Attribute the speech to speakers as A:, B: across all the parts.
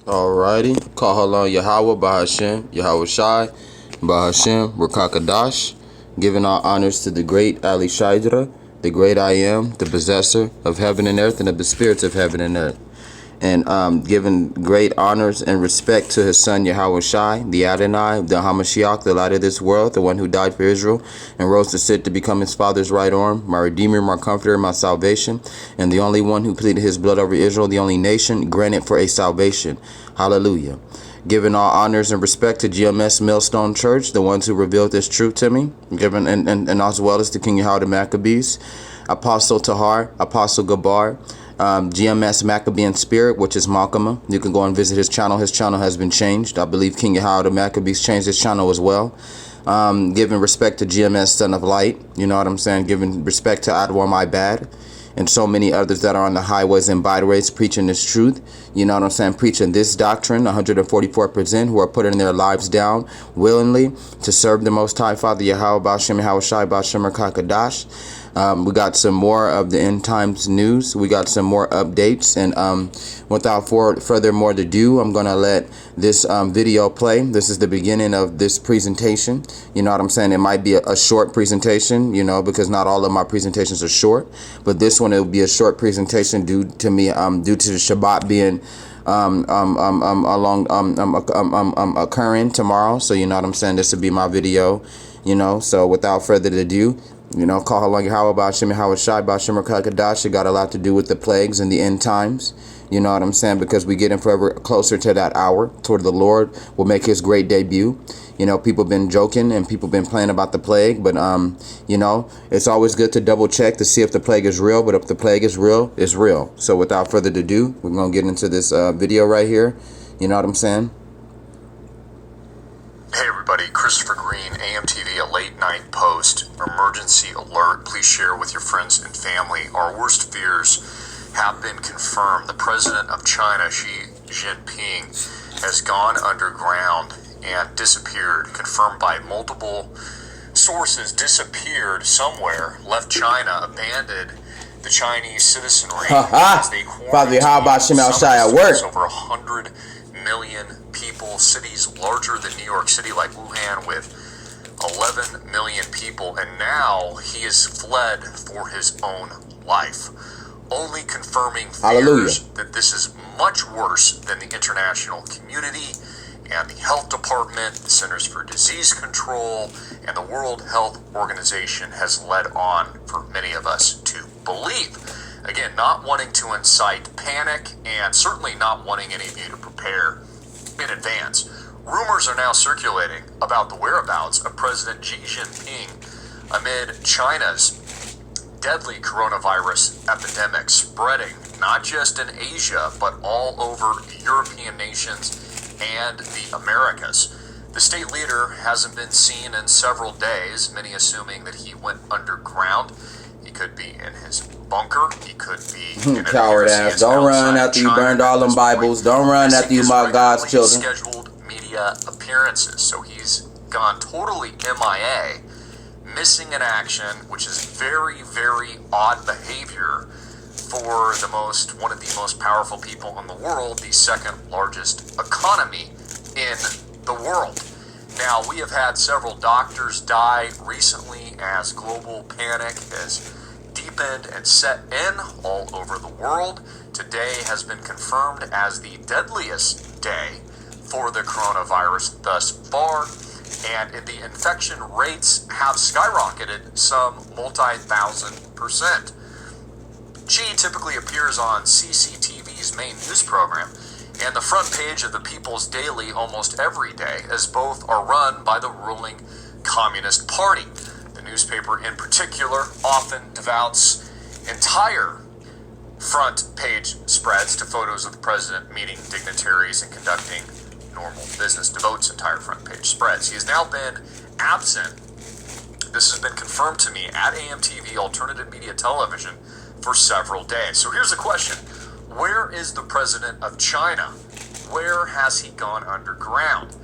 A: Alrighty. Kahala Yahweh Bahashem, Yahweh Shai, Bahashem, Rakakadash, giving all honors to the great Ali Shaidra, the great I am, the possessor of heaven and earth and of the spirits of heaven and earth. And giving great honors and respect to his son Yahweh Shai, the Adonai, the Hamashiach, the light of this world, the one who died for Israel and rose to sit to become his father's right arm, my redeemer, my comforter, my salvation, and the only one who pleaded his blood over Israel, the only nation granted for a salvation. Hallelujah. Giving all honors and respect to GMS Millstone Church, the ones who revealed this truth to me, given and as well as to King Yahweh the Maccabees, Apostle Tahar, Apostle Gabar, GMS Maccabean Spirit, which is Malkama. You can go and visit his channel. His channel has been changed. I believe King Yahweh the Maccabees changed his channel as well. Giving respect to GMS Son of Light. You know what I'm saying? Giving respect to Adwar My Bad. And so many others that are on the highways and byways preaching this truth. You know what I'm saying? Preaching this doctrine, 144% who are putting their lives down willingly to serve the Most High Father Yahweh, Bashem, Yahweh Shai, Bashem, Kakadash. We got some more of the end times news. We got some more updates. And without further more ado, I'm going to let this video play. This is the beginning of this presentation. You know what I'm saying? It might be a short presentation, you know, because not all of my presentations are short. But this one, it will be a short presentation due to me, due to the Shabbat being occurring tomorrow. So you know what I'm saying? This will be my video, you know. So without further ado, you know, call along Yahweh Ba'Shem Yahweh Shai Ba'Shem Rakakadash. It got a lot to do with the plagues and the end times. You know what I'm saying? Because we getting forever closer to that hour toward the Lord will make his great debut. You know, people been joking and people been playing about the plague, but you know, it's always good to double check to see if the plague is real. But if the plague is real, it's real. So without further ado, we're gonna get into this video right here. You know what I'm saying?
B: Hey everybody, Christopher Green, AMTV, a late night post, emergency alert. Please share with your friends and family. Our worst fears have been confirmed. The president of China, Xi Jinping, has gone underground and disappeared, confirmed by multiple sources, disappeared somewhere, left China, abandoned the Chinese citizenry as they quarantined over 100 million people, cities larger than New York City like Wuhan with 11 million people, and now he has fled for his own life, only confirming fears that this is much worse than the international community and the health department, the Centers for Disease Control, and the World Health Organization has led on for many of us to believe. Again, not wanting to incite panic and certainly not wanting any of you to prepare in advance. Rumors are now circulating about the whereabouts of President Xi Jinping amid China's deadly coronavirus epidemic spreading not just in Asia but all over European nations and the Americas. The state leader hasn't been seen in several days, many assuming that he went underground. He could be in his bunker. He could be in
A: coward ass. Don't run after you burned all them Bibles. Don't run after you mock God's children.
B: Scheduled media appearances, so he's gone totally MIA, missing in action, which is very, very odd behavior for one of the most powerful people in the world, the second largest economy in the world. Now, we have had several doctors die recently as global panic has deepened and set in all over the world. Today has been confirmed as the deadliest day for the coronavirus thus far, and the infection rates have skyrocketed some multi-1,000%. Xi typically appears on CCTV's main news program and the front page of the People's Daily almost every day, as both are run by the ruling Communist Party. The newspaper in particular often devotes entire front page spreads to photos of the president meeting dignitaries and conducting normal business, devotes entire front page spreads. He has now been absent. This has been confirmed to me at AMTV, Alternative Media Television, for several days. So here's the question. Where is the president of China? Where has he gone underground?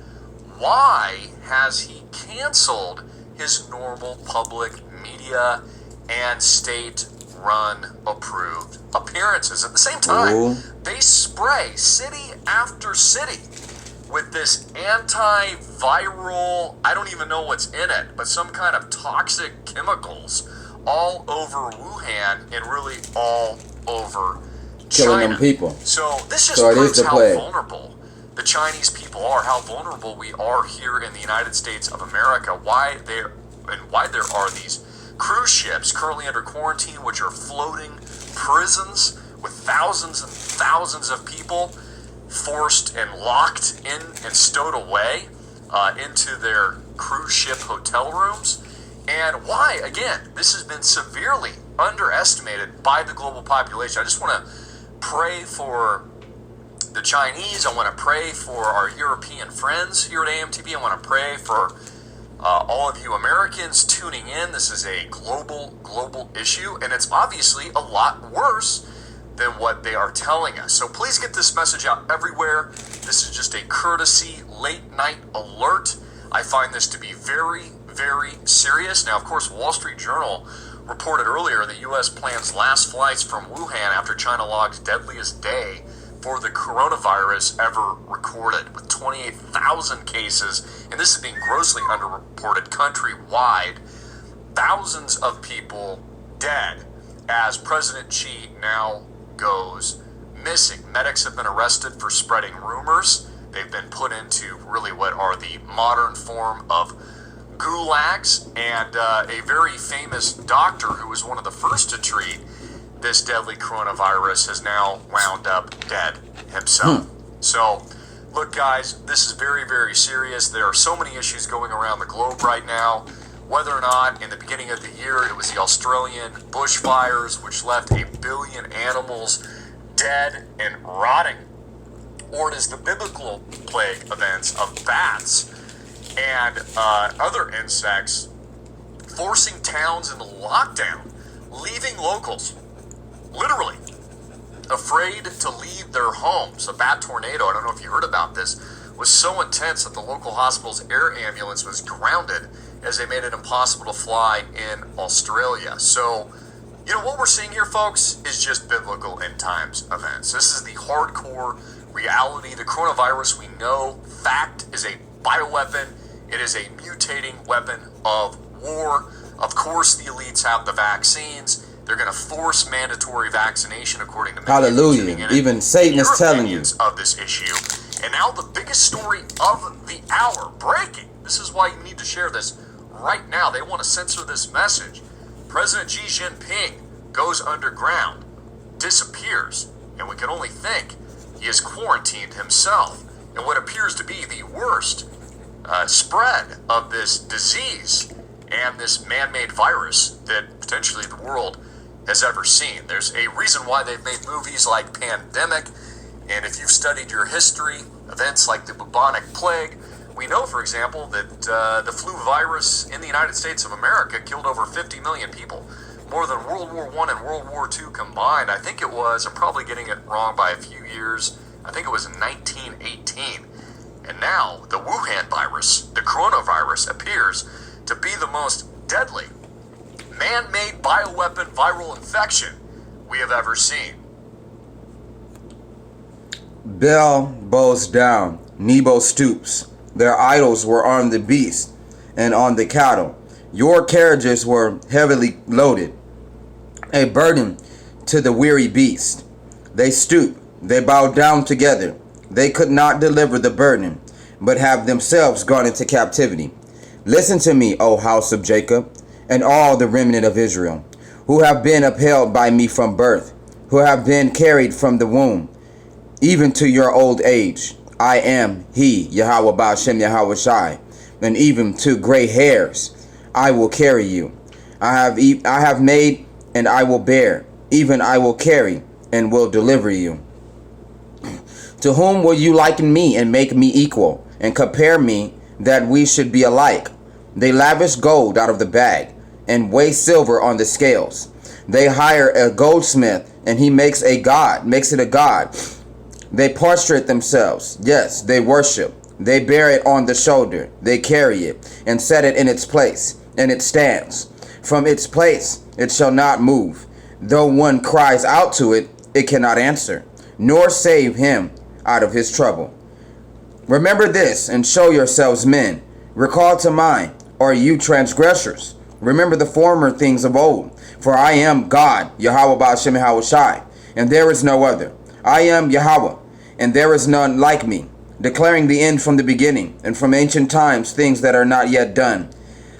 B: Why has he canceled his normal public media and state run approved appearances. At the same time,
A: Ooh.
B: they spray city after city with this antiviral, I don't even know what's in it, but some kind of toxic chemicals all over Wuhan and really all over
A: Killing
B: China.
A: them people.
B: So this just
A: So it is
B: proves
A: the
B: how
A: plague.
B: vulnerable the Chinese people are, how vulnerable we are here in the United States of America, why there are these cruise ships currently under quarantine, which are floating prisons with thousands and thousands of people forced and locked in and stowed away into their cruise ship hotel rooms. And why, again, this has been severely underestimated by the global population. I just want to pray for the Chinese. I want to pray for our European friends here at AMTV. I want to pray for all of you Americans tuning in. This is a global issue, and it's obviously a lot worse than what they are telling us. So please get this message out everywhere. This is just a courtesy late night alert. I find this to be very, very serious. Now, of course, Wall Street Journal reported earlier that U.S. plans last flights from Wuhan after China logs deadliest day for the coronavirus ever recorded, with 28,000 cases, and this is being grossly underreported countrywide. Thousands of people dead as President Xi now goes missing. Medics have been arrested for spreading rumors. They've been put into really what are the modern form of gulags, and a very famous doctor who was one of the first to treat this deadly coronavirus has now wound up dead himself. So, look guys, this is very, very serious. There are so many issues going around the globe right now. Whether or not in the beginning of the year it was the Australian bushfires, which left 1 billion animals dead and rotting, or it is the biblical plague events of bats and other insects forcing towns into lockdown, leaving locals literally afraid to leave their homes. A bat tornado, I don't know if you heard about this, was so intense that the local hospital's air ambulance was grounded as they made it impossible to fly in Australia. So, you know, what we're seeing here, folks, is just biblical end times events. This is the hardcore reality. The coronavirus, we know, fact, is a bioweapon. It is a mutating weapon of war. Of course, the elites have the vaccines. They're going to force mandatory vaccination, according to many.
A: Hallelujah. Even Satan is telling you
B: of this issue. And now the biggest story of the hour, breaking. This is why you need to share this right now. They want to censor this message. President Xi Jinping goes underground, disappears, and we can only think he has quarantined himself in what appears to be the worst spread of this disease and this man-made virus that potentially the world has ever seen. There's a reason why they've made movies like Pandemic, and if you've studied your history, events like the bubonic plague, we know, for example, that the flu virus in the United States of America killed over 50 million people, more than World War I and World War II combined. I think it was, I'm probably getting it wrong by a few years, I think it was in 1918. And now the Wuhan virus, the coronavirus, appears to be the most deadly man-made bioweapon viral infection we have ever seen.
A: Bel bows down, Nebo stoops. Their idols were on the beast and on the cattle. Your carriages were heavily loaded, a burden to the weary beast. They stooped, they bowed down together. They could not deliver the burden, but have themselves gone into captivity. Listen to me, O house of Jacob, and all the remnant of Israel, who have been upheld by me from birth, who have been carried from the womb, even to your old age. I am he, Yahweh Ba'ashem Yahweh Shai, and even to gray hairs I will carry you. I have made and I will bear, even I will carry and will deliver you. To whom will you liken me and make me equal, and compare me that we should be alike? They lavish gold out of the bag, and weigh silver on the scales. They hire a goldsmith, and he makes it a god. They prostrate themselves, yes, they worship. They bear it on the shoulder, they carry it, and set it in its place, and it stands. From its place it shall not move. Though one cries out to it, it cannot answer, nor save him out of his trouble. Remember this and show yourselves men. Recall to mind, or you transgressors. Remember the former things of old. For I am God, Yahweh Ba'ashem Yahweh Shai, and there is no other. I am Yahweh, and there is none like me, declaring the end from the beginning, and from ancient times things that are not yet done,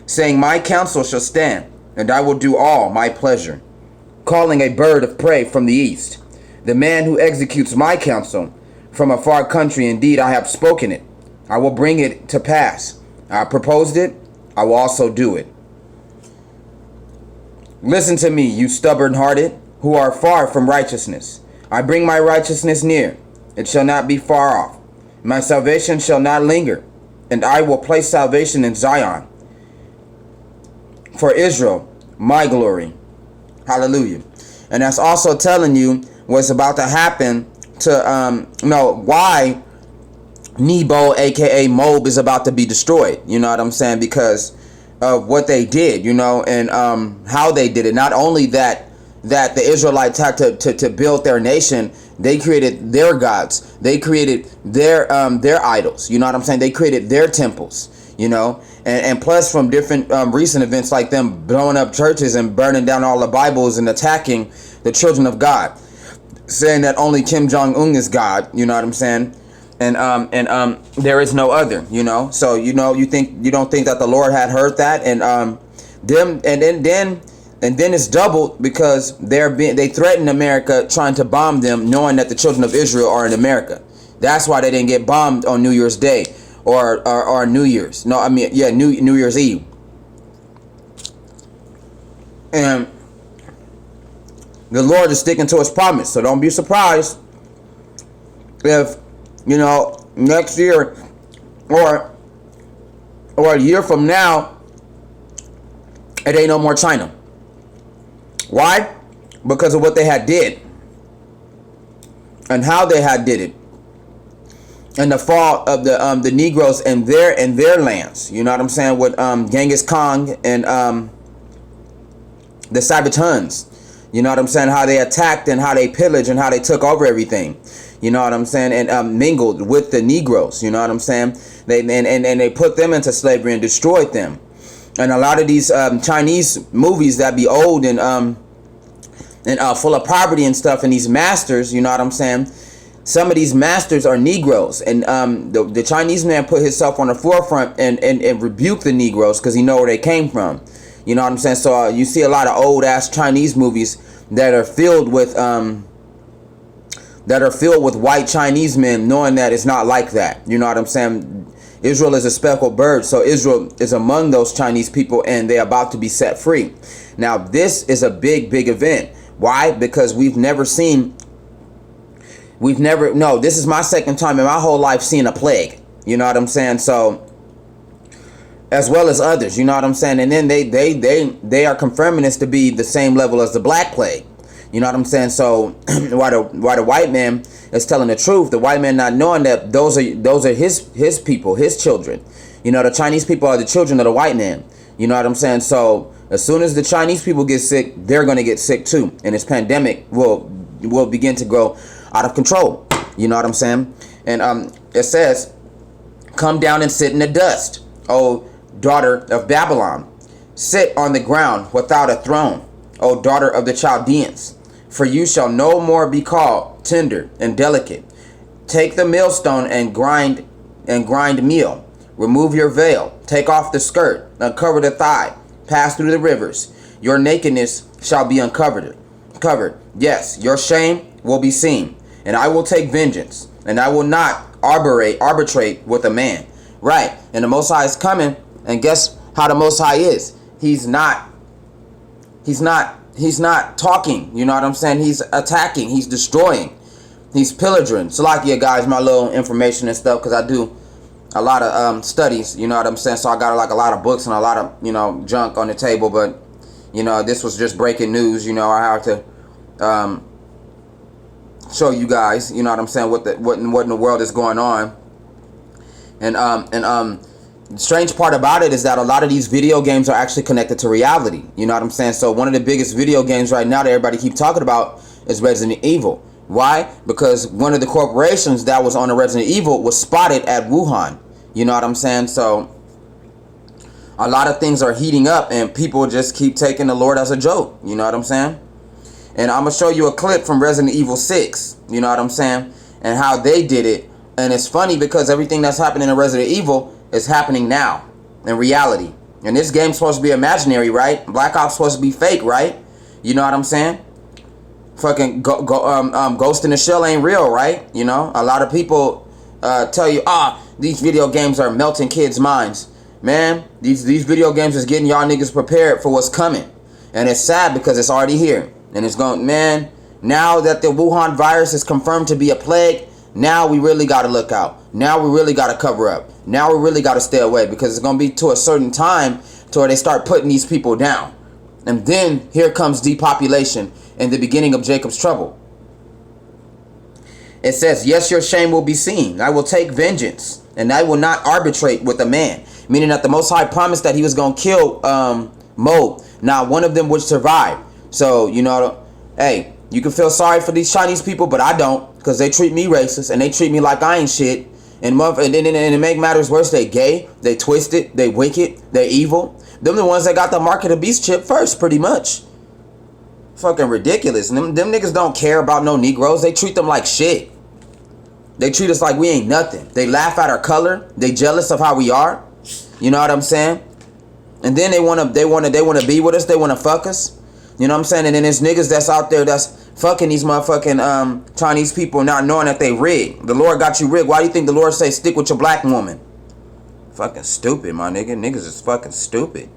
A: saying, my counsel shall stand, and I will do all my pleasure, calling a bird of prey from the east, the man who executes my counsel from a far country. Indeed, I have spoken it. I will bring it to pass. I proposed it. I will also do it. Listen to me, you stubborn-hearted, who are far from righteousness. I bring my righteousness near. It shall not be far off. My salvation shall not linger, and I will place salvation in Zion. For Israel, my glory. Hallelujah. And that's also telling you what's about to happen to why Nebo, aka Moab, is about to be destroyed. You know what I'm saying? Because of what they did, and how they did it. Not only that the Israelites had to build their nation, they created their gods. They created their idols. You know what I'm saying? They created their temples. And plus from different recent events like them blowing up churches and burning down all the Bibles and attacking the children of God, saying that only Kim Jong-un is God. You know what I'm saying? And there is no other. So you don't think that the Lord had heard that, and then it's doubled because they threatened America, trying to bomb them, knowing that the children of Israel are in America. That's why they didn't get bombed on New Year's Day or New Year's. No, I mean, yeah, New Year's Eve. And the Lord is sticking to his promise. So don't be surprised if, next year or a year from now, it ain't no more China. Why? Because of what they had did and how they had did it, and the fall of the Negroes and their lands. You know what I'm saying? With Genghis Khan and the Sabbath Huns. You know what I'm saying? How they attacked and how they pillaged and how they took over everything. You know what I'm saying? And mingled with the Negroes. You know what I'm saying? They put them into slavery and destroyed them. And a lot of these Chinese movies that be old and full of poverty and stuff, and these masters, you know what I'm saying? Some of these masters are Negroes, and the Chinese man put himself on the forefront and rebuked the Negroes because he know where they came from. You know what I'm saying? So you see a lot of old ass Chinese movies that are filled with white Chinese men, knowing that it's not like that. You know what I'm saying? Israel is a speckled bird, so Israel is among those Chinese people, and they're about to be set free. Now, this is a big event. Why? Because this is my second time in my whole life seeing a plague. You know what I'm saying? So, as well as others, you know what I'm saying? And then they are confirming this to be the same level as the Black Plague. You know what I'm saying? So why the white man is telling the truth, the white man not knowing that those are his people, his children. The Chinese people are the children of the white man. You know what I'm saying? So as soon as the Chinese people get sick, they're going to get sick too. And this pandemic will begin to grow out of control. You know what I'm saying? And it says, come down and sit in the dust, O daughter of Babylon. Sit on the ground without a throne, O daughter of the Chaldeans. For you shall no more be called tender and delicate. Take the millstone and grind meal. Remove your veil. Take off the skirt. Uncover the thigh. Pass through the rivers. Your nakedness shall be covered. Yes, your shame will be seen. And I will take vengeance. And I will not arbitrate with a man. Right. And the Most High is coming. And guess how the Most High is? He's not talking, you know what I'm saying? He's attacking, he's destroying, he's pillaging. Salakia, guys, my little information and stuff, because I do a lot of studies, you know what I'm saying? So I got a lot of books and a lot of, junk on the table, but, this was just breaking news. I have to show you guys, you know what I'm saying, what in the world is going on. And The strange part about it is that a lot of these video games are actually connected to reality. You know what I'm saying? So one of the biggest video games right now that everybody keep talking about is Resident Evil. Why? Because one of the corporations that was on the Resident Evil was spotted at Wuhan. You know what I'm saying? So a lot of things are heating up and people just keep taking the Lord as a joke. You know what I'm saying? And I'm going to show you a clip from Resident Evil 6. You know what I'm saying? And how they did it. And it's funny because everything that's happening in Resident Evil is happening now in reality. And this game's supposed to be imaginary, right? Black Ops supposed to be fake, right? You know what I'm saying? Fucking Ghost in the Shell ain't real, right? You know, a lot of people tell you, these video games are melting kids' minds. Man, these video games is getting y'all niggas prepared for what's coming. And it's sad because it's already here. And it's going, man, now that the Wuhan virus is confirmed to be a plague, now we really got to look out. Now we really got to cover up. Now we really got to stay away because it's going to be to a certain time to where they start putting these people down. And then here comes depopulation and the beginning of Jacob's trouble. It says, yes, your shame will be seen. I will take vengeance and I will not arbitrate with a man. Meaning that the Most High promised that he was going to kill Mo. Not one of them would survive. So, you know, hey, you can feel sorry for these Chinese people, but I don't. Because they treat me racist and they treat me like I ain't shit. And to make matters worse, they gay, they twisted, they wicked, they evil. Them the ones that got the mark of the beast chip first, pretty much. Fucking ridiculous. Them niggas don't care about no Negroes. They treat them like shit. They treat us like we ain't nothing. They laugh at our color. They jealous of how we are. You know what I'm saying? And then they wanna be with us. They wanna fuck us. You know what I'm saying? And then there's niggas that's out there that's fucking these motherfucking Chinese people not knowing that they rigged. The Lord got you rigged. Why do you think the Lord say stick with your black woman? Fucking stupid, my nigga. Niggas is fucking stupid.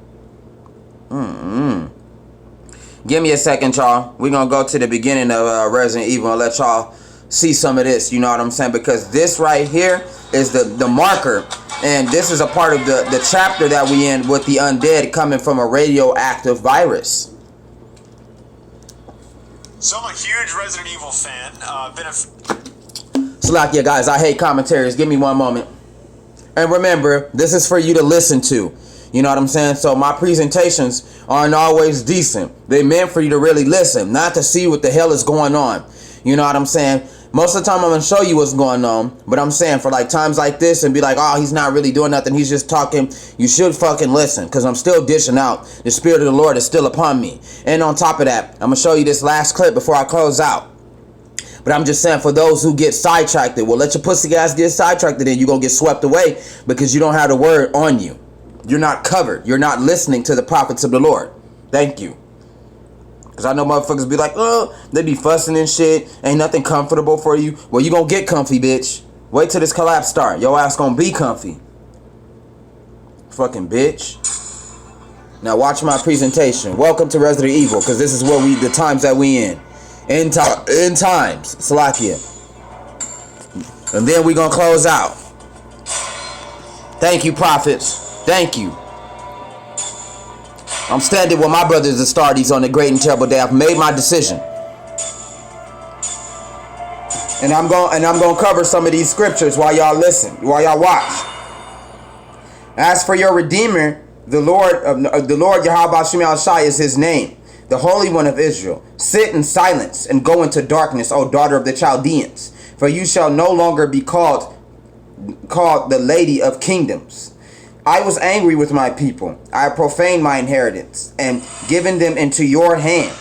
A: Give me a second, y'all. We're gonna go to the beginning of Resident Evil and let y'all see some of this. You know what I'm saying? Because this right here is the marker. And this is a part of the chapter that we in with the undead coming from a radioactive virus.
C: So I'm a huge Resident Evil fan.
A: Slack, guys, I hate commentaries. Give me one moment. And remember, this is for you to listen to. You know what I'm saying? So my presentations aren't always decent. They meant for you to really listen, not to see what the hell is going on. You know what I'm saying? Most of the time I'm going to show you what's going on. But I'm saying for like times like this and be like, oh, he's not really doing nothing. He's just talking. You should fucking listen because I'm still dishing out. The Spirit of the Lord is still upon me. And on top of that, I'm going to show you this last clip before I close out. But I'm just saying for those who get sidetracked, well, let your pussy guys get sidetracked and you're going to get swept away because you don't have the word on you. You're not covered. You're not listening to the prophets of the Lord. Thank you. Because I know motherfuckers be like, oh, they be fussing and shit. Ain't nothing comfortable for you. Well, you gonna get comfy, bitch. Wait till this collapse start. Your ass gonna be comfy. Fucking bitch. Now watch my presentation. Welcome to Resident Evil. Because this is what the times that we in. End times. Salakia. And then we gonna close out. Thank you, prophets. Thank you. I'm standing with my brothers and Astartes on the great and terrible day. I've made my decision. And I'm going to cover some of these scriptures while y'all listen, while y'all watch. As for your Redeemer, the Lord Yahweh Shemel Shai is his name, the Holy One of Israel. Sit in silence and go into darkness, O daughter of the Chaldeans, for you shall no longer be called the Lady of Kingdoms. I was angry with my people. I profaned my inheritance and given them into your hand.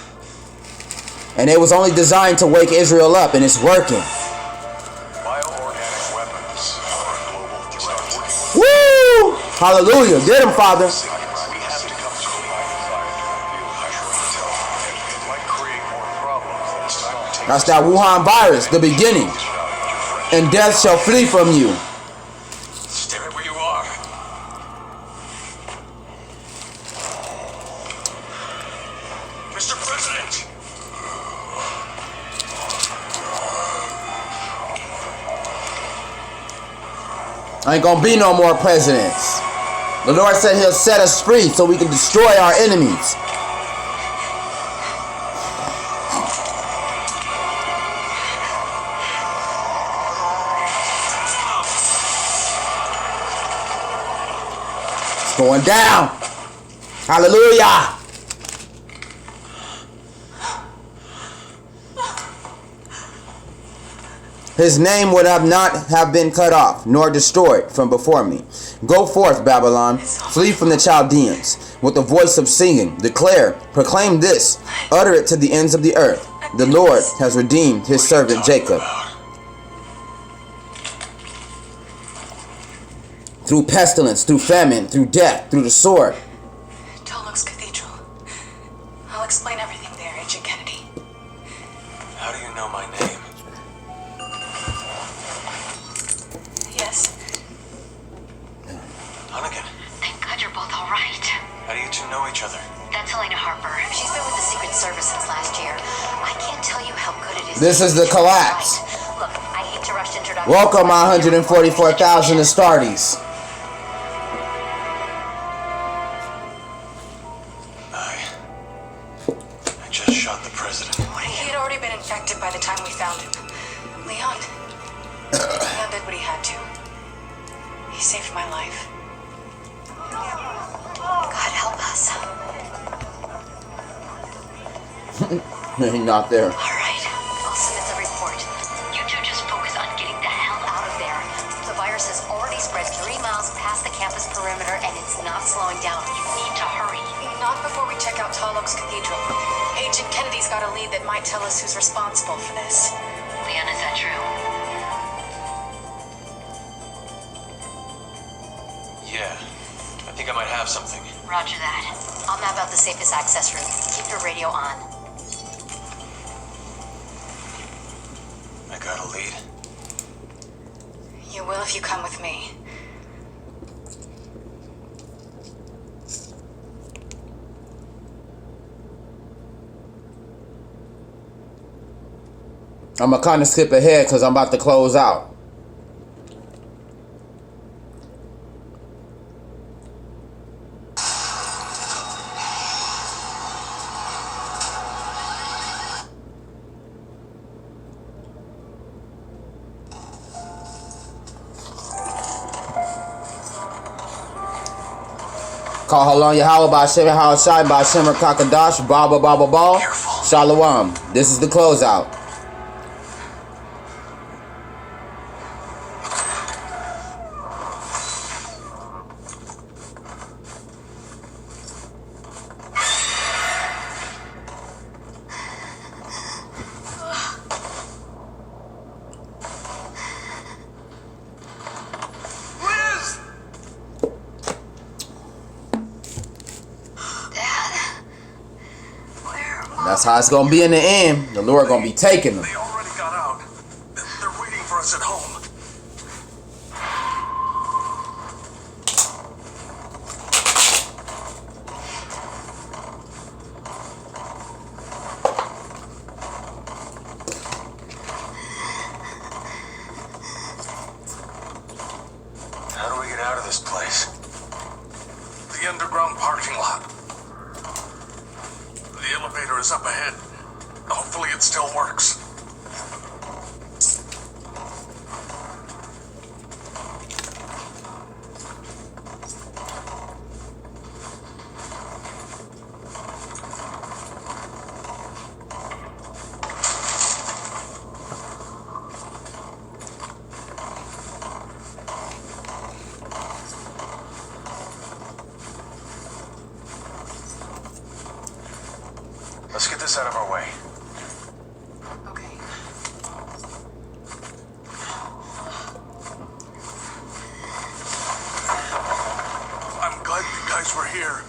A: And it was only designed to wake Israel up, and it's working.
C: Bioorganic weapons are a global threat.
A: Woo! Hallelujah. Get him, Father.
C: We have to come to it might create more problems than it's time to take.
A: That's that Wuhan virus, the beginning. And death shall flee from you.
C: Stay right where you are. Mr. President!
A: Ain't gonna be no more presidents. The Lord said he'll set us free so we can destroy our enemies. going down. Hallelujah. His name would not have been cut off, nor destroyed from before me. Go forth, Babylon, flee from the Chaldeans, with the voice of singing. Declare, proclaim this, utter it to the ends of the earth. The Lord has redeemed his servant Jacob. Through pestilence, through famine, through death, through the sword.
D: Tolok's Cathedral. I'll explain everything there, Agent Kennedy.
C: How do you know my name?
D: Yes.
C: Hunnigan,
E: Thank God you're both all right.
C: how do you two know each other?
E: That's Helena Harper. She's been with the Secret Service since last year. I can't tell you how good it is.
A: This is the collapse.
E: Look, I hate to rush introduction.
A: Welcome, my 144,000 Astartes.
C: I just shot the president.
D: He had already been infected by the time we found him. Leon did what he had to. He saved my life.
E: God help us.
A: He's not there.
E: All right, I'll submit the report. You two just focus on getting the hell out of there. The virus has already spread 3 miles past the campus perimeter, and it's not slowing down. You need to hurry.
D: Not before we check out Tolok's Cathedral. Agent Kennedy's got a lead that might tell us who's responsible for this.
E: Leon, is that true?
C: Yeah, I think I might have something.
E: Roger that. I'll map out the safest access route. Keep your radio on.
C: I got a lead.
D: You will if you come with me.
A: I'm going to kind of skip ahead because I'm about to close out. Call Halon Yahweh by Shem Shai by Shemar Kakadash, Baba Baba Ball, Shalom. This is the closeout. That's how it's gonna be in the end. The Lord gonna be taking them.
C: They already got out. They're waiting for us at home. How do we get out of this place? The underground parking lot. The elevator is up ahead. Hopefully it still works. Let's get this out of our way.
D: Okay.
C: I'm glad you guys were here.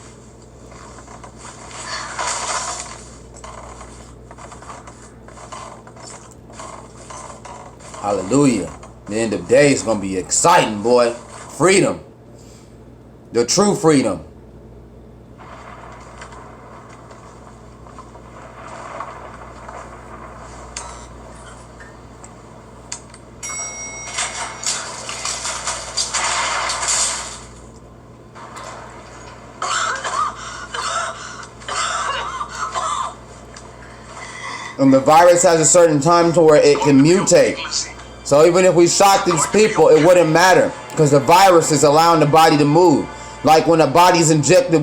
A: Hallelujah. The end of day is gonna be exciting, boy. Freedom. The true freedom. And the virus has a certain time to where it can mutate. So even if we shot these people, it wouldn't matter because the virus is allowing the body to move. Like when a body's injected